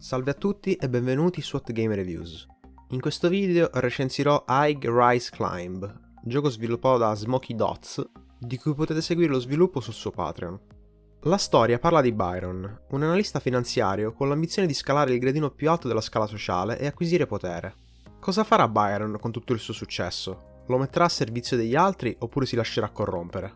Salve a tutti e benvenuti su Hot Game Reviews. In questo video recensirò High Rise Climb, gioco sviluppato da Smoky Dots, di cui potete seguire lo sviluppo sul suo Patreon. La storia parla di Byron, un analista finanziario con l'ambizione di scalare il gradino più alto della scala sociale e acquisire potere. Cosa farà Byron con tutto il suo successo? Lo metterà a servizio degli altri oppure si lascerà corrompere?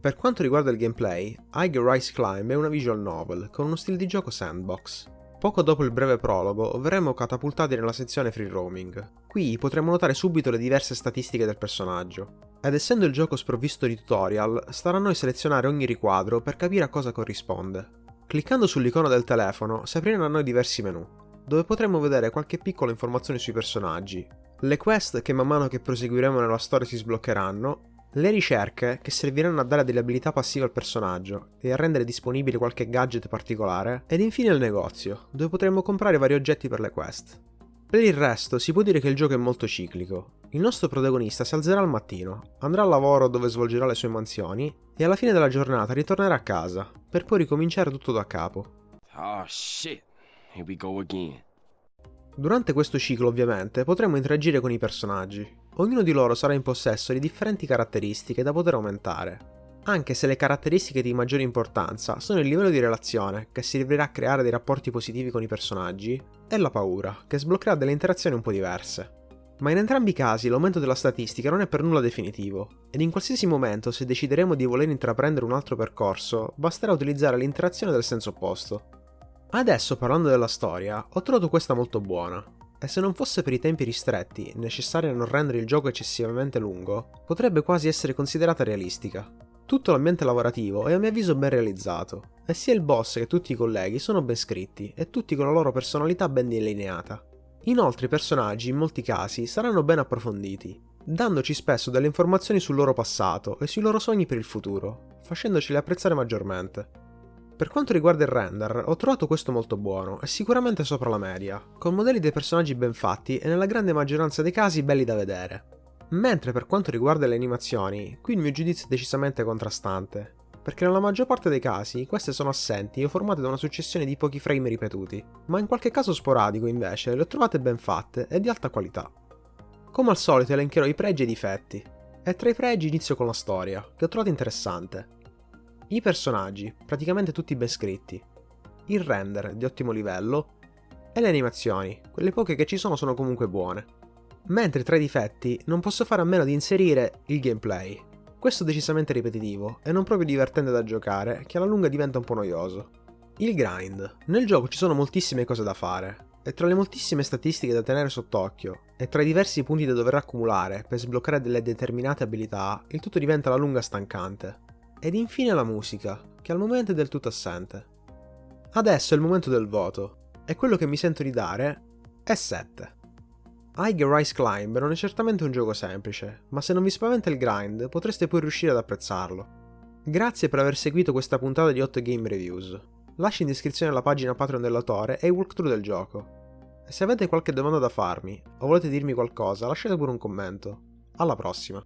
Per quanto riguarda il gameplay, High Rise Climb è una visual novel con uno stile di gioco sandbox. Poco dopo il breve prologo verremo catapultati nella sezione free roaming. Qui potremo notare subito le diverse statistiche del personaggio. Ed essendo il gioco sprovvisto di tutorial, starà a noi selezionare ogni riquadro per capire a cosa corrisponde. Cliccando sull'icona del telefono si apriranno a noi diversi menu, dove potremo vedere qualche piccola informazione sui personaggi, le quest che man mano che proseguiremo nella storia si sbloccheranno, le ricerche che serviranno a dare delle abilità passive al personaggio e a rendere disponibile qualche gadget particolare, ed infine il negozio, dove potremo comprare vari oggetti per le quest. Per il resto si può dire che il gioco è molto ciclico. Il nostro protagonista si alzerà al mattino, andrà al lavoro dove svolgerà le sue mansioni e alla fine della giornata ritornerà a casa, per poi ricominciare tutto da capo. Oh shit, here we go again. Durante questo ciclo ovviamente potremo interagire con i personaggi. Ognuno di loro sarà in possesso di differenti caratteristiche da poter aumentare, anche se le caratteristiche di maggiore importanza sono il livello di relazione, che servirà a creare dei rapporti positivi con i personaggi, e la paura, che sbloccherà delle interazioni un po' diverse. Ma in entrambi i casi l'aumento della statistica non è per nulla definitivo, ed in qualsiasi momento se decideremo di voler intraprendere un altro percorso, basterà utilizzare l'interazione del senso opposto. Adesso, parlando della storia, ho trovato questa molto buona, e se non fosse per i tempi ristretti, necessari a non rendere il gioco eccessivamente lungo, potrebbe quasi essere considerata realistica. Tutto l'ambiente lavorativo è a mio avviso ben realizzato, e sia il boss che tutti i colleghi sono ben scritti, e tutti con la loro personalità ben delineata. Inoltre i personaggi, in molti casi, saranno ben approfonditi, dandoci spesso delle informazioni sul loro passato e sui loro sogni per il futuro, facendoceli apprezzare maggiormente. Per quanto riguarda il render, ho trovato questo molto buono e sicuramente sopra la media, con modelli dei personaggi ben fatti e nella grande maggioranza dei casi belli da vedere. Mentre per quanto riguarda le animazioni, qui il mio giudizio è decisamente contrastante, perché nella maggior parte dei casi queste sono assenti o formate da una successione di pochi frame ripetuti, ma in qualche caso sporadico invece le ho trovate ben fatte e di alta qualità. Come al solito elencherò i pregi e i difetti, e tra i pregi inizio con la storia, che ho trovato interessante. I personaggi, praticamente tutti ben scritti, il render di ottimo livello e le animazioni, quelle poche che ci sono comunque buone. Mentre tra i difetti non posso fare a meno di inserire il gameplay. Questo decisamente ripetitivo e non proprio divertente da giocare, che alla lunga diventa un po' noioso. Il grind. Nel gioco ci sono moltissime cose da fare, e tra le moltissime statistiche da tenere sott'occhio, e tra i diversi punti da dover accumulare per sbloccare delle determinate abilità, il tutto diventa alla lunga stancante. Ed infine la musica, che al momento è del tutto assente. Adesso è il momento del voto, e quello che mi sento di dare è 7. High Rise Climb non è certamente un gioco semplice, ma se non vi spaventa il grind potreste poi riuscire ad apprezzarlo. Grazie per aver seguito questa puntata di Hot Game Reviews. Lascio in descrizione la pagina Patreon dell'autore e il walkthrough del gioco. E se avete qualche domanda da farmi, o volete dirmi qualcosa, lasciate pure un commento. Alla prossima!